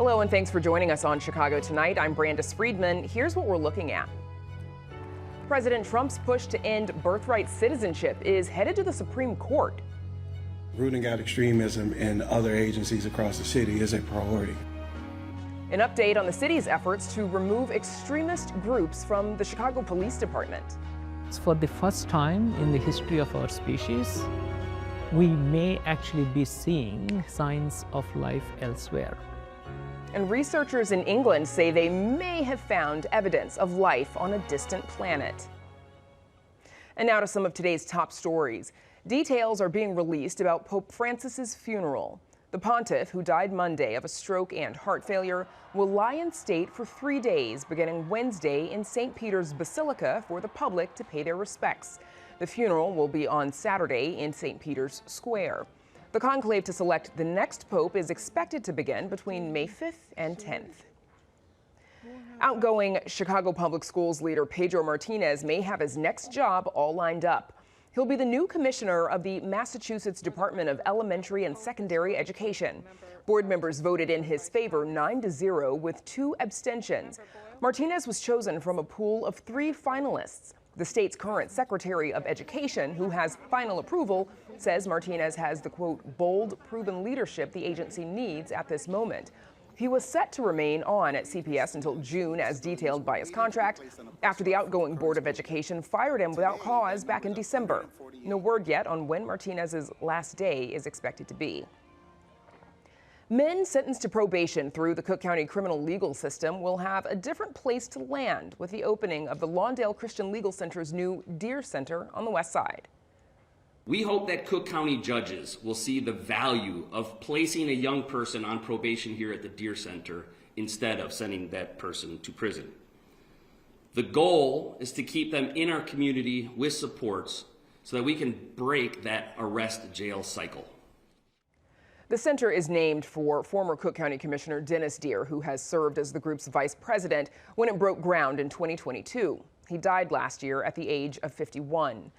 Hello and thanks for joining us on Chicago Tonight. I'm Brandis Friedman. Here's what we're looking at. President Trump's push to end birthright citizenship is headed to the Supreme Court. Rooting out extremism in other agencies across the city is a priority. An update on the city's efforts to remove extremist groups from the Chicago Police Department. For the first time in the history of our species, we may actually be seeing signs of life elsewhere. And researchers in England say they may have found evidence of life on a distant planet. And now to some of today's top stories. Details are being released about Pope Francis's funeral. The pontiff, who died Monday of a stroke and heart failure, will lie in state for 3 days, beginning Wednesday in St. Peter's Basilica for the public to pay their respects. The funeral will be on Saturday in St. Peter's Square. The conclave to select the next pope is expected to begin between May 5th and 10th. Outgoing Chicago Public Schools leader Pedro Martinez may have his next job all lined up. He'll be the new commissioner of the Massachusetts Department of Elementary and Secondary Education. Board members voted in his favor 9-0 with 2 abstentions. Martinez was chosen from a pool of 3 finalists. The state's current Secretary of Education, who has final approval, says Martinez has the, quote, bold, proven leadership the agency needs at this moment. He was set to remain on at CPS until June, as detailed by his contract, after the outgoing Board of Education fired him without cause back in December. No word yet on when Martinez's last day is expected to be. Men sentenced to probation through the Cook County criminal legal system will have a different place to land with the opening of the Lawndale Christian Legal Center's new Deer Center on the west side. We hope that Cook County judges will see the value of placing a young person on probation here at the Deer Center instead of sending that person to prison. The goal is to keep them in our community with supports so that we can break that arrest-jail cycle. The center is named for former Cook County Commissioner Dennis Deer, who has served as the group's vice president when it broke ground in 2022. He died last year at the age of 51.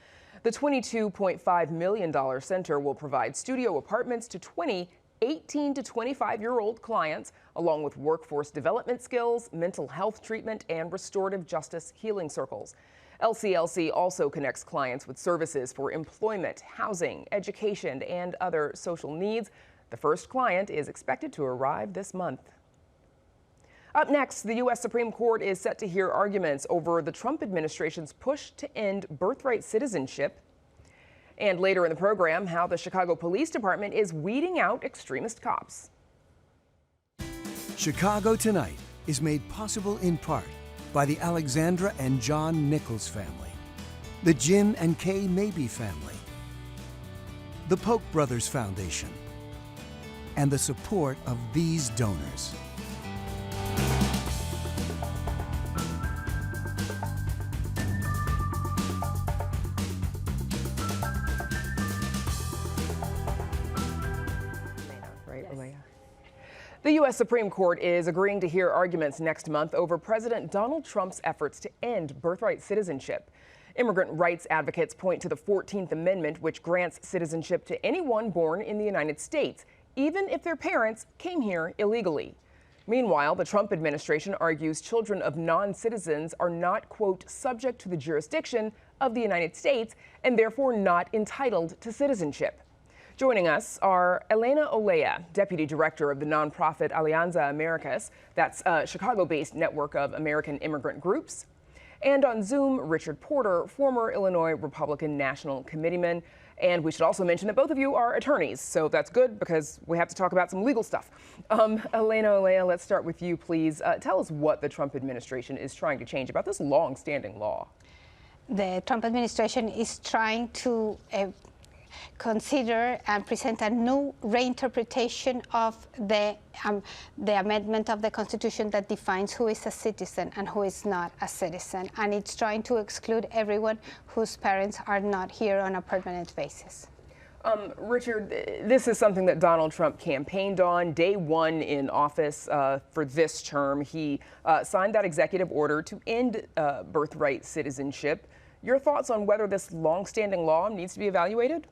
The $22.5 million center will provide studio apartments to 20 18 to 25-year-old clients, along with workforce development skills, mental health treatment, and restorative justice healing circles. LCLC also connects clients with services for employment, housing, education, and other social needs. The first client is expected to arrive this month. Up next, the U.S. Supreme Court is set to hear arguments over the Trump administration's push to end birthright citizenship. And later in the program, how the Chicago Police Department is weeding out extremist cops. Chicago Tonight is made possible in part by the Alexandra and John Nichols family, the Jim and Kay Mabey family, the Polk Brothers Foundation, and the support of these donors. The U.S. Supreme Court is agreeing to hear arguments next month over President Donald Trump's efforts to end birthright citizenship. Immigrant rights advocates point to the 14th Amendment, which grants citizenship to anyone born in the United States, even if their parents came here illegally. Meanwhile, the Trump administration argues children of non-citizens are not, quote, subject to the jurisdiction of the United States and therefore not entitled to citizenship. Joining us are Elena Olea, Deputy Director of the nonprofit Alianza Americas, that's a Chicago-based network of American immigrant groups, and on Zoom, Richard Porter, former Illinois Republican National Committeeman. And we should also mention that both of you are attorneys, so that's good because we have to talk about some legal stuff. Elena Olea, let's start with you, please. Tell us what the Trump administration is trying to change about this long-standing law. The Trump administration is trying to consider and present a new reinterpretation of the amendment of the Constitution that defines who is a citizen and who is not a citizen. And it's trying to exclude everyone whose parents are not here on a permanent basis. Richard, this is something that Donald Trump campaigned on day one in office for this term. He signed that executive order to end birthright citizenship. Your thoughts on whether this longstanding law needs to be evaluated?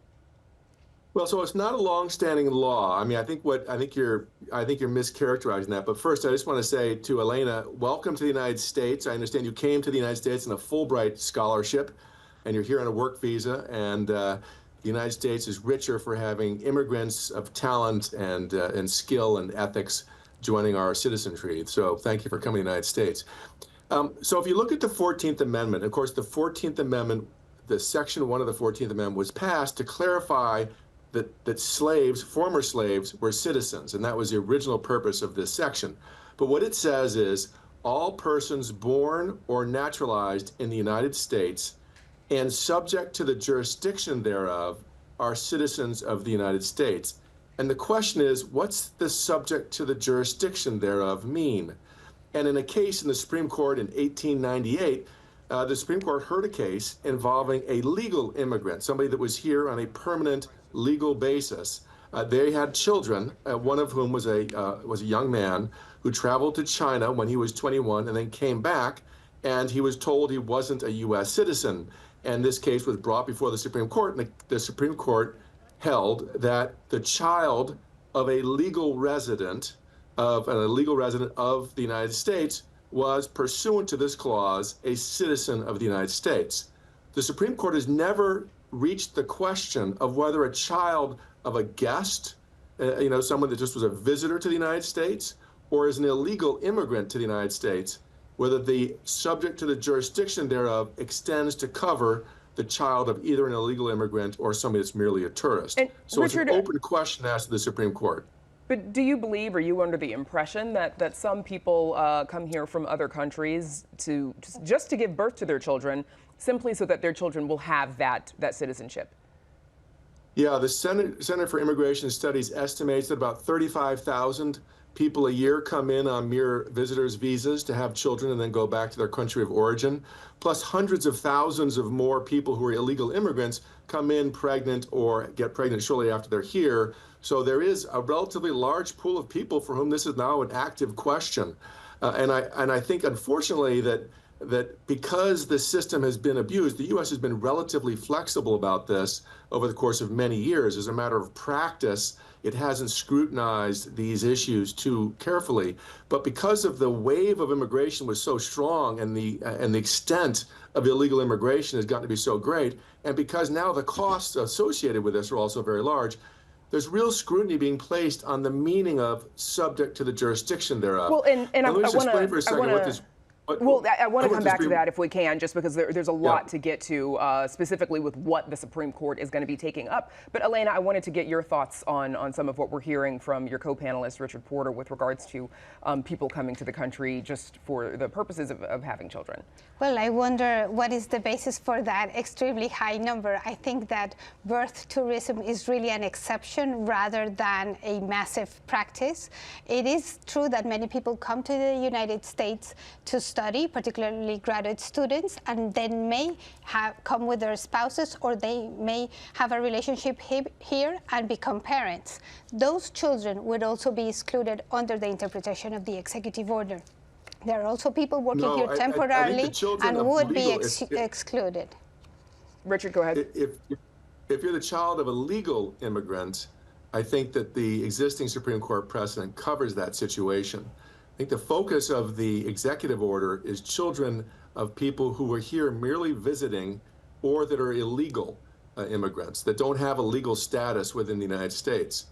Well, so it's not a long-standing law. I mean, I think you're mischaracterizing that. But first, I just want to say to Elena, welcome to the United States. I understand you came to the United States on a Fulbright scholarship, and you're here on a work visa. And the United States is richer for having immigrants of talent and skill and ethics joining our citizenry. So thank you for coming to the United States. So if you look at the 14th Amendment, of course, the 14th Amendment, the Section 1 of the 14th Amendment was passed to clarify that slaves, former slaves, were citizens, and that was the original purpose of this section. But what it says is all persons born or naturalized in the United States and subject to the jurisdiction thereof are citizens of the United States. And the question is, what's the subject to the jurisdiction thereof mean? And in a case in the Supreme Court in 1898, the Supreme Court heard a case involving a legal immigrant, somebody that was here on a permanent legal basis. They had children, one of whom was a young man who traveled to China when he was 21 and then came back, and he was told he wasn't a U.S. citizen. And this case was brought before the Supreme Court, and the Supreme Court held that the child of a legal resident of the United States was, pursuant to this clause, a citizen of the United States. The Supreme Court has never reached the question of whether a child of a guest, someone that just was a visitor to the United States, or is an illegal immigrant to the United States, whether the subject to the jurisdiction thereof extends to cover the child of either an illegal immigrant or somebody that's merely a tourist. And so Richard, it's an open question asked to the Supreme Court. But do you believe, are you under the impression that some people come here from other countries just to give birth to their children, simply so that their children will have that citizenship? Yeah, the Center for Immigration Studies estimates that about 35,000 people a year come in on mere visitors' visas to have children and then go back to their country of origin, plus hundreds of thousands of more people who are illegal immigrants come in pregnant or get pregnant shortly after they're here. So there is a relatively large pool of people for whom this is now an active question. And I think, unfortunately, that because the system has been abused, the U.S. has been relatively flexible about this over the course of many years. As a matter of practice, it hasn't scrutinized these issues too carefully. But because of the wave of immigration was so strong and the extent of illegal immigration has gotten to be so great, and because now the costs associated with this are also very large, there's real scrutiny being placed on the meaning of subject to the jurisdiction thereof. Well, and I want to I want to come back to that if we can, just because there's a lot to get to, specifically with what the Supreme Court is going to be taking up. But Elena, I wanted to get your thoughts on some of what we're hearing from your co-panelist, Richard Porter, with regards to people coming to the country just for the purposes of having children. Well, I wonder what is the basis for that extremely high number. I think that birth tourism is really an exception rather than a massive practice. It is true that many people come to the United States to study, particularly graduate students, and then may come with their spouses, or they may have a relationship here and become parents. Those children would also be excluded under the interpretation of the executive order. There are also people working here temporarily and would be excluded. Richard, go ahead. If you're the child of a legal immigrant, I think that the existing Supreme Court precedent covers that situation. I think the focus of the executive order is children of people who are here merely visiting or that are illegal immigrants, that don't have a legal status within the United States.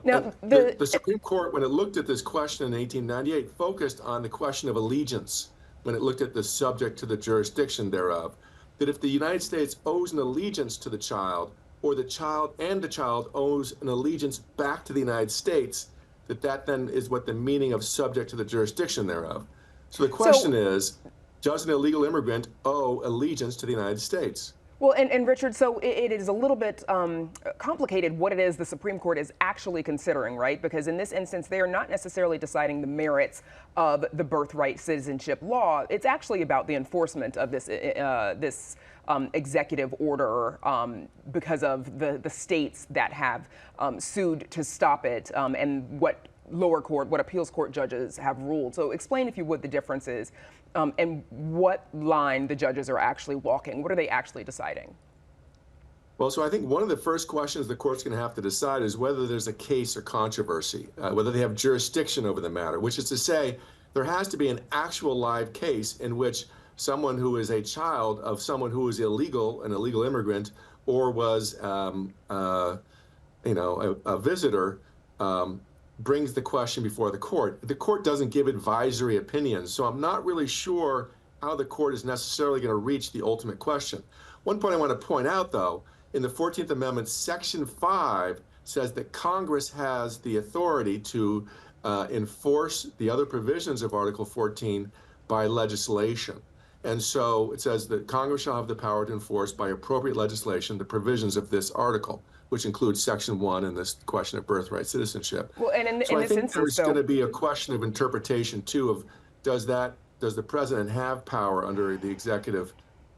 Now, the Supreme Court, when it looked at this question in 1898, focused on the question of allegiance when it looked at the subject to the jurisdiction thereof. That if the United States owes an allegiance to the child, or the child owes an allegiance back to the United States, that then is what the meaning of subject to the jurisdiction thereof. So the question is, does an illegal immigrant owe allegiance to the United States? Well, and Richard, so it is a little bit complicated what it is the Supreme Court is actually considering, right? Because in this instance, they are not necessarily deciding the merits of the birthright citizenship law. It's actually about the enforcement of this executive order because of the states that have sued to stop it and what appeals court judges have ruled. So explain, if you would, the differences and what line the judges are actually walking. What are they actually deciding? Well, so I think one of the first questions the court's going to have to decide is whether there's a case or controversy, whether they have jurisdiction over the matter, which is to say there has to be an actual live case in which someone who is a child of someone who is illegal, an illegal immigrant, or was, a visitor, brings the question before the court. The court doesn't give advisory opinions, so I'm not really sure how the court is necessarily going to reach the ultimate question. One point I want to point out, though, in the 14th Amendment, Section 5 says that Congress has the authority to enforce the other provisions of Article 14 by legislation. And so it says that Congress shall have the power to enforce by appropriate legislation the provisions of this article, which includes Section 1 and this question of birthright citizenship. Well, and so in I this think instance, there's though, going to be a question of interpretation, too, of does the president have power under the executive,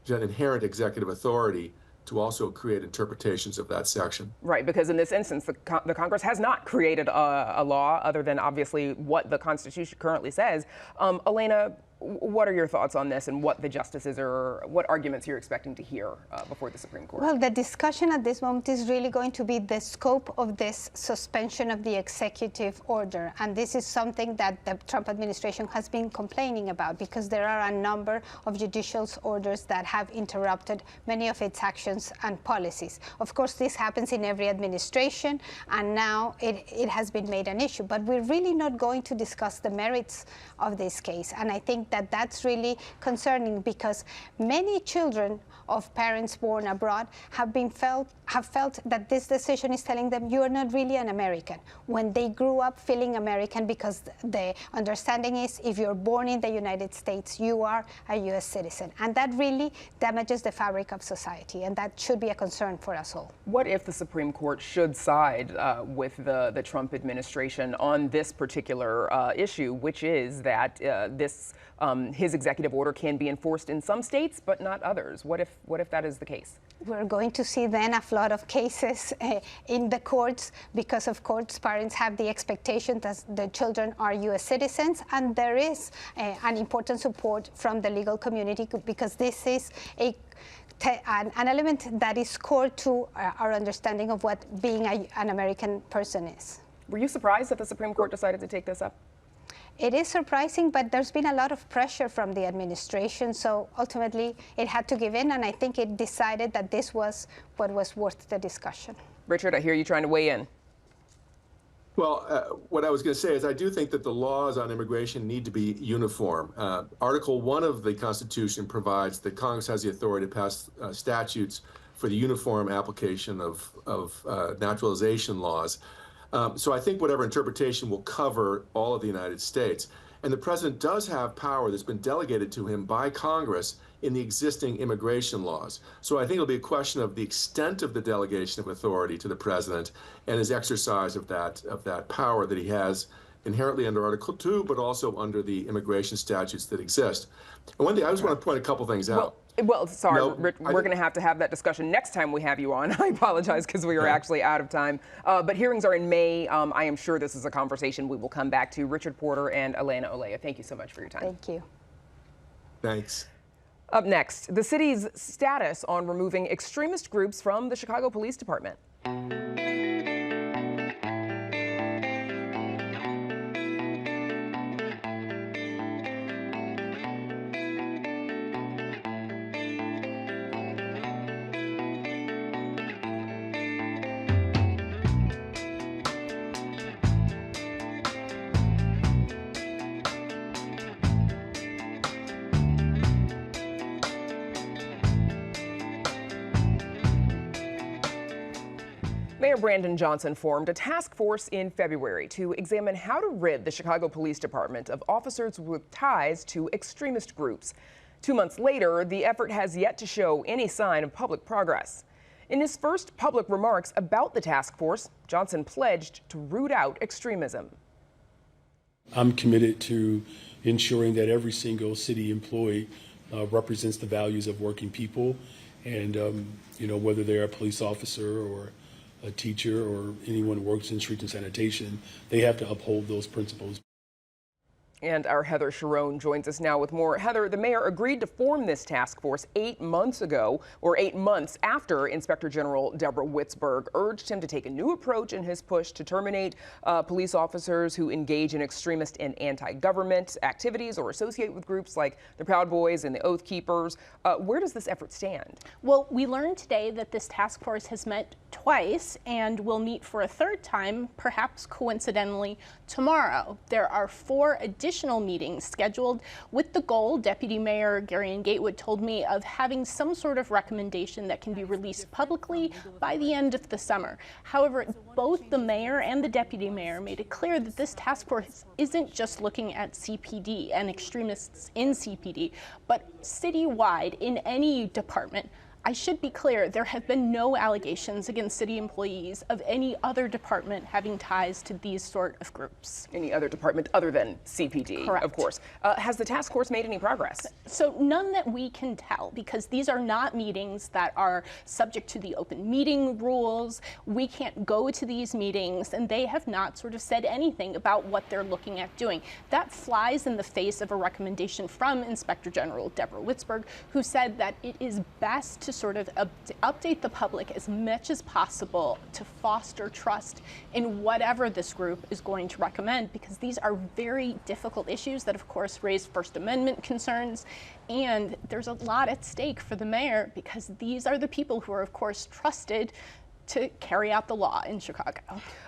inherent executive authority to also create interpretations of that section. Right, because in this instance, the Congress has not created a law other than obviously what the Constitution currently says. Elena, what are your thoughts on this and what the justices or what arguments you're expecting to hear before the Supreme Court? Well, the discussion at this moment is really going to be the scope of this suspension of the executive order. And this is something that the Trump administration has been complaining about because there are a number of judicial orders that have interrupted many of its actions and policies. Of course, this happens in every administration, and now it has been made an issue. But we're really not going to discuss the merits of this case. And I think that that's really concerning because many children of parents born abroad have felt that this decision is telling them you are not really an American when they grew up feeling American, because the understanding is if you're born in the United States, you are a U.S. citizen. And that really damages the fabric of society, and that should be a concern for us all. What if the Supreme Court should side with the Trump administration on this particular issue, which is that his executive order can be enforced in some states but not others? What if that is the case? We're going to see then a flood of cases in the courts because, of course, parents have the expectation that the children are U.S. citizens, and there is an important support from the legal community because this is an element that is core to our understanding of what being an American person is. Were you surprised that the Supreme Court decided to take this up? It is surprising, but there's been a lot of pressure from the administration, so ultimately it had to give in, and I think it decided that this was what was worth the discussion. Richard, I hear you trying to weigh in. Well, what I was going to say is I do think that the laws on immigration need to be uniform. Article 1 of the Constitution provides that Congress has the authority to pass statutes for the uniform application of naturalization laws. So I think whatever interpretation will cover all of the United States. And the president does have power that's been delegated to him by Congress in the existing immigration laws. So I think it'll be a question of the extent of the delegation of authority to the president and his exercise of that power that he has inherently under Article 2, but also under the immigration statutes that exist. And one thing, I just want to point a couple things out. Well, sorry, Rich, we're going to have that discussion next time we have you on. I apologize because we are actually out of time. But hearings are in May. I am sure this is a conversation we will come back to. Richard Porter and Elena Olea, thank you so much for your time. Thank you. Thanks. Up next, the city's status on removing extremist groups from the Chicago Police Department. Mayor Brandon Johnson formed a task force in February to examine how to rid the Chicago Police Department of officers with ties to extremist groups. 2 months later, the effort has yet to show any sign of public progress. In his first public remarks about the task force, Johnson pledged to root out extremism. I'm committed to ensuring that every single city employee represents the values of working people, and whether they're a police officer or a teacher or anyone who works in streets and sanitation, they have to uphold those principles. And our Heather Sharon joins us now with more. Heather, the mayor agreed to form this task force 8 months ago, or 8 months after Inspector General Deborah Witzberg urged him to take a new approach in his push to terminate police officers who engage in extremist and anti-government activities or associate with groups like the Proud Boys and the Oath Keepers. Where does this effort stand? Well, we learned today that this task force has met twice and will meet for a third time, perhaps coincidentally, tomorrow. There are 4 additional meetings scheduled with the goal, Deputy Mayor Gary Gatewood told me, of having some sort of recommendation that can be released publicly by the end of the summer. However, both the mayor and the deputy mayor made it clear that this task force isn't just looking at CPD and extremists in CPD, but citywide in any department. I should be clear, there have been no allegations against city employees of any other department having ties to these sort of groups. Any other department other than CPD, Correct. of course. Has the task force made any progress? So none that we can tell, because these are not meetings that are subject to the open meeting rules. We can't go to these meetings, and they have not sort of said anything about what they're looking at doing. That flies in the face of a recommendation from Inspector General Deborah Witzberg, who said that it is best to sort of update the public as much as possible to foster trust in whatever this group is going to recommend, because these are very difficult issues that, of course, raise First Amendment concerns. And there's a lot at stake for the mayor, because these are the people who are, of course, trusted to carry out the law in Chicago.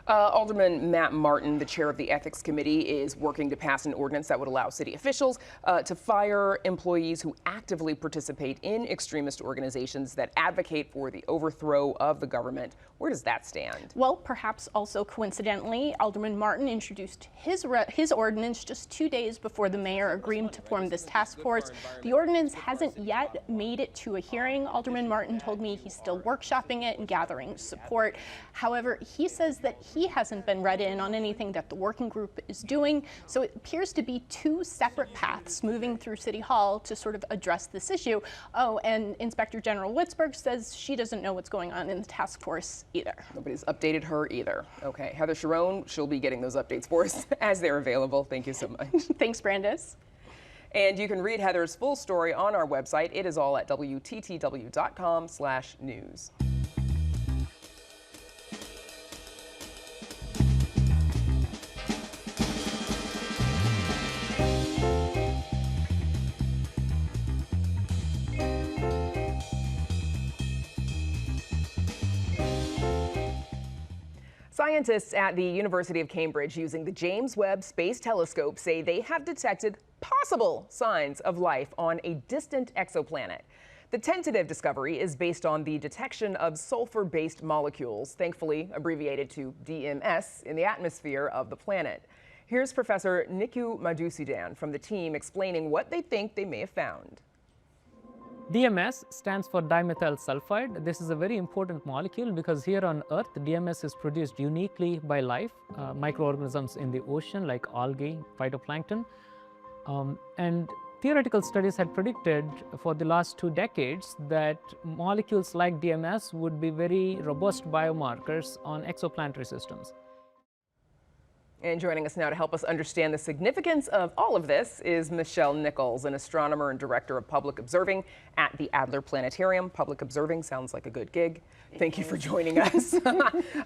Alderman Matt Martin, the chair of the Ethics Committee, is working to pass an ordinance that would allow city officials to fire employees who actively participate in extremist organizations that advocate for the overthrow of the government. Where does that stand? Well, perhaps also coincidentally, Alderman Martin introduced his ordinance just 2 days before the mayor agreed to form this task force. The ordinance hasn't yet made it to a hearing. Alderman Martin told me he's still workshopping it and gathering support. However, he says that he hasn't been read in on anything that the working group is doing. So it appears to be 2 separate paths moving through City Hall to sort of address this issue. Oh, and Inspector General Witzberg says she doesn't know what's going on in the task force either. Nobody's updated her either. Okay, Heather Sharon, she'll be getting those updates for us as they're available. Thank you so much. Thanks, Brandis. And you can read Heather's full story on our website. It is all at WTTW.com/news. Scientists at the University of Cambridge using the James Webb Space Telescope say they have detected possible signs of life on a distant exoplanet. The tentative discovery is based on the detection of sulfur-based molecules, thankfully abbreviated to DMS, in the atmosphere of the planet. Here's Professor Niku Madhusudan from the team explaining what they think they may have found. DMS stands for dimethyl sulfide. This is a very important molecule because here on Earth, DMS is produced uniquely by life, microorganisms in the ocean like algae, phytoplankton. And theoretical studies had predicted for the last 2 decades that molecules like DMS would be very robust biomarkers on exoplanetary systems. And joining us now to help us understand the significance of all of this is Michelle Nichols, an astronomer and director of public observing at the Adler Planetarium. Public observing sounds like a good gig. Thank you for joining us.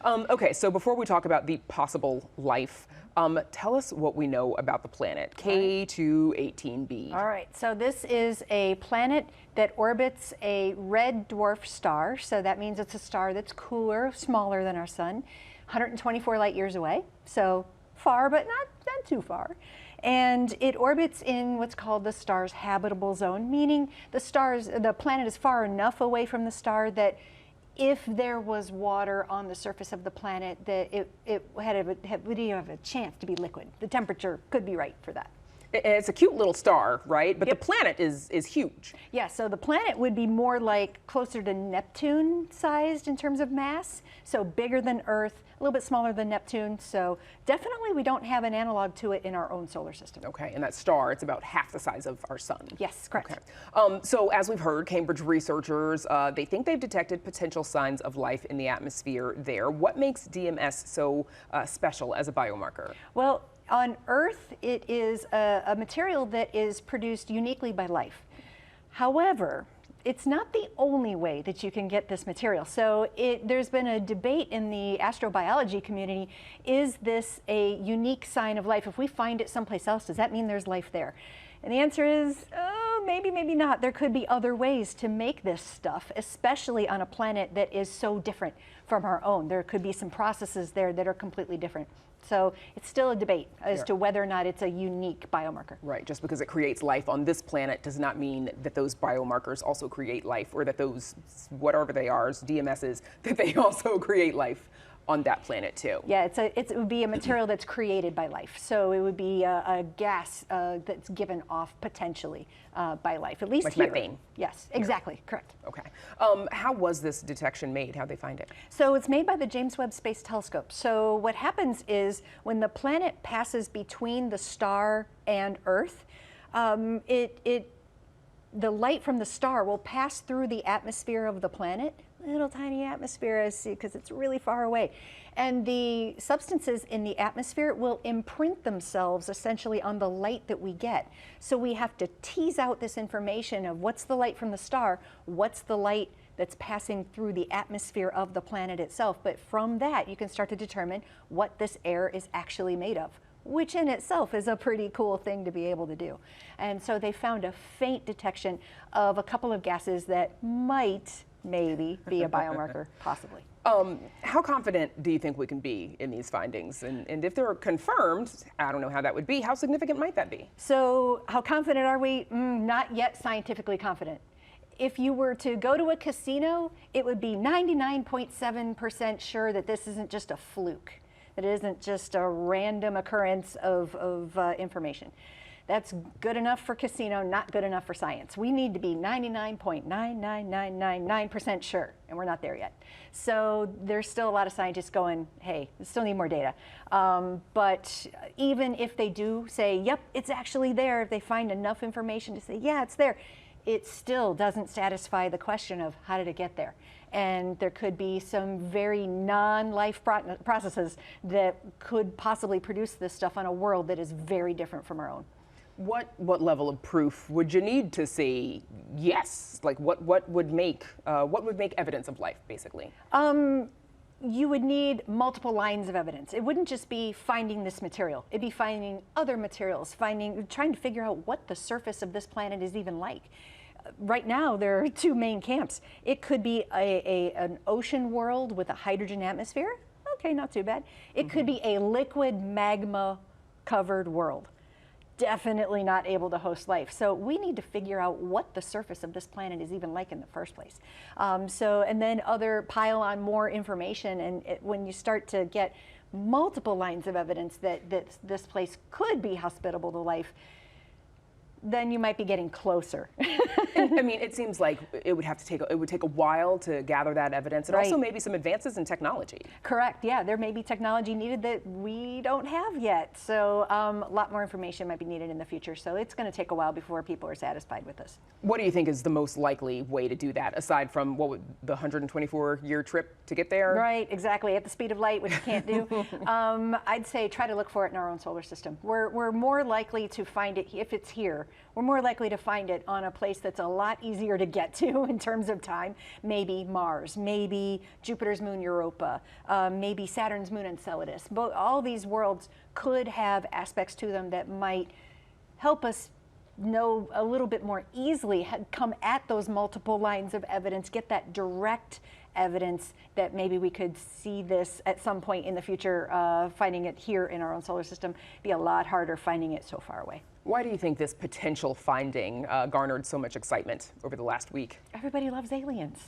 Okay, so before we talk about the possible life, tell us what we know about the planet, K218b. All right, so this is a planet that orbits a red dwarf star. So that means it's a star that's cooler, smaller than our sun, 124 light years away. So far, but not too far. And it orbits in what's called the star's habitable zone, meaning the planet is far enough away from the star that if there was water on the surface of the planet, that it would have a chance to be liquid. The temperature could be right for that. It's a cute little star, right? But Yep. the planet is huge. Yeah, so the planet would be more like closer to Neptune sized in terms of mass, so bigger than Earth, a little bit smaller than Neptune, so definitely we don't have an analog to it in our own solar system. Okay, and that star, it's about half the size of our sun. Yes, correct. Okay. So as we've heard, Cambridge researchers, they think they've detected potential signs of life in the atmosphere there. What makes DMS so special as a biomarker? Well, On Earth, it is a material that is produced uniquely by life. However, it's not the only way that you can get this material. So there's been a debate in the astrobiology community. Is this a unique sign of life? If we find it someplace else, does that mean there's life there? And the answer is, oh, maybe, maybe not. There could be other ways to make this stuff, especially on a planet that is so different from our own. There could be some processes there that are completely different. So it's still a debate as to whether or not it's a unique biomarker. Right, just because it creates life on this planet does not mean that those biomarkers also create life, or that those, whatever they are, DMSs, that they also create life on that planet too. Yeah, it would be a material that's created by life. So it would be a gas that's given off potentially by life, at least like here. methane. Yes, exactly, correct. Okay. How was this detection made? How'd they find it? So it's made by the James Webb Space Telescope. So what happens is when the planet passes between the star and Earth, the light from the star will pass through the atmosphere of the planet, little tiny atmosphere, because it's really far away. And the substances in the atmosphere will imprint themselves essentially on the light that we get. So we have to tease out this information of what's the light from the star, what's the light that's passing through the atmosphere of the planet itself. But from that, you can start to determine what this air is actually made of, which in itself is a pretty cool thing to be able to do. And so they found a faint detection of a couple of gases that might maybe be a biomarker, possibly. How confident do you think we can be in these findings? And if they're confirmed, I don't know how that would be. How significant might that be? So how confident are we? Not yet scientifically confident. If you were to go to a casino, it would be 99.7% sure that this isn't just a fluke, that it isn't just a random occurrence of information. That's good enough for casino, not good enough for science. We need to be 99.99999% sure, and we're not there yet. So there's still a lot of scientists going, hey, we still need more data. But even if they do say, yep, it's actually there, if they find enough information to say, yeah, it's there, it still doesn't satisfy the question of how did it get there? And there could be some very non-life processes that could possibly produce this stuff on a world that is very different from our own. What level of proof would you need to say yes? Like what would make evidence of life, basically? You would need multiple lines of evidence. It wouldn't just be finding this material. It'd be finding other materials, trying to figure out what the surface of this planet is even like. Right now, there are two main camps. It could be an ocean world with a hydrogen atmosphere. Okay, not too bad. It could be a liquid magma-covered world. Definitely not able to host life. So we need to figure out what the surface of this planet is even like in the first place. And then pile on more information, and when you start to get multiple lines of evidence that this place could be hospitable to life, then you might be getting closer. I mean, it seems like it would take a while to gather that evidence, and also maybe some advances in technology. Correct. Yeah, there may be technology needed that we don't have yet. So a lot more information might be needed in the future. So it's going to take a while before people are satisfied with this. What do you think is the most likely way to do that, aside from the 124-year trip to get there? Right. Exactly. At the speed of light, which you can't do. I'd say try to look for it in our own solar system. We're more likely to find it if it's here. We're more likely to find it on a place that's a lot easier to get to in terms of time. Maybe Mars, maybe Jupiter's moon Europa, maybe Saturn's moon Enceladus. But all these worlds could have aspects to them that might help us know a little bit more easily, come at those multiple lines of evidence, get that direct evidence that maybe we could see this at some point in the future. Finding it here in our own solar system be a lot harder finding it so far away. Why do you think this potential finding garnered so much excitement over the last week? Everybody loves aliens.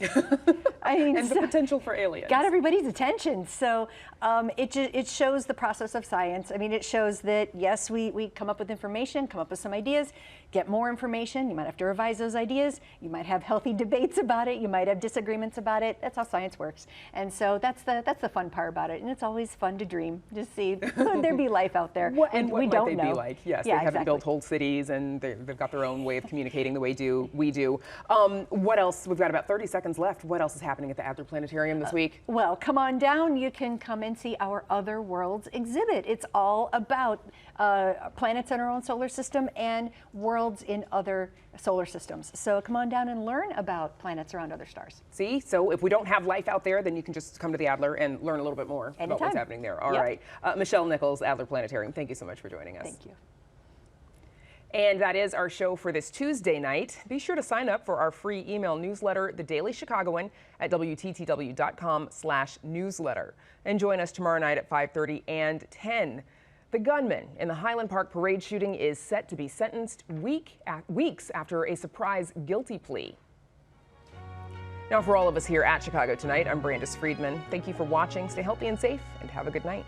I mean, and the potential for aliens. Got everybody's attention. So it shows the process of science. I mean, it shows that, yes, we come up with information, come up with some ideas, get more information. You might have to revise those ideas. You might have healthy debates about it. You might have disagreements about it. That's how science works. And so that's the fun part about it. And it's always fun to dream, to see, could there be life out there? What might they be like? Yes, they haven't built whole untold cities, and they've got their own way of communicating the way we do. What else? We've got about 30 seconds left. What else is happening at the Adler Planetarium this week? Well, come on down. You can come and see our Other Worlds exhibit. It's all about planets in our own solar system and worlds in other solar systems. So come on down and learn about planets around other stars. See, so if we don't have life out there, then you can just come to the Adler and learn a little bit more about what's happening there. All right. Michelle Nichols, Adler Planetarium, thank you so much for joining us. Thank you. And that is our show for this Tuesday night. Be sure to sign up for our free email newsletter, The Daily Chicagoan, at WTTW.com/newsletter. And join us tomorrow night at 5:30 and 10. The gunman in the Highland Park parade shooting is set to be sentenced weeks after a surprise guilty plea. Now, for all of us here at Chicago Tonight, I'm Brandis Friedman. Thank you for watching. Stay healthy and safe, and have a good night.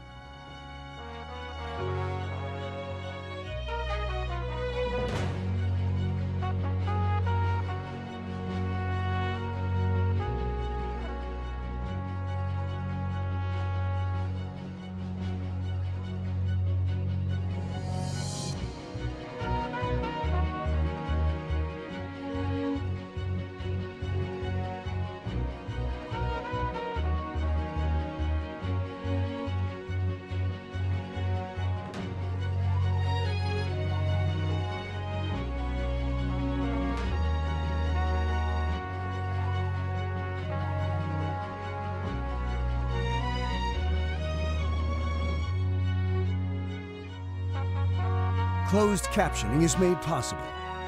Closed captioning is made possible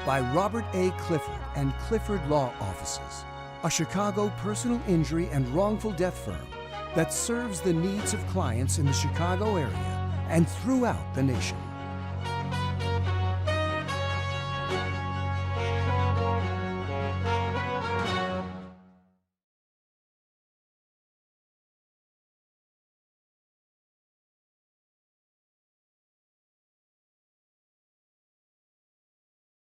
by Robert A. Clifford and Clifford Law Offices, a Chicago personal injury and wrongful death firm that serves the needs of clients in the Chicago area and throughout the nation.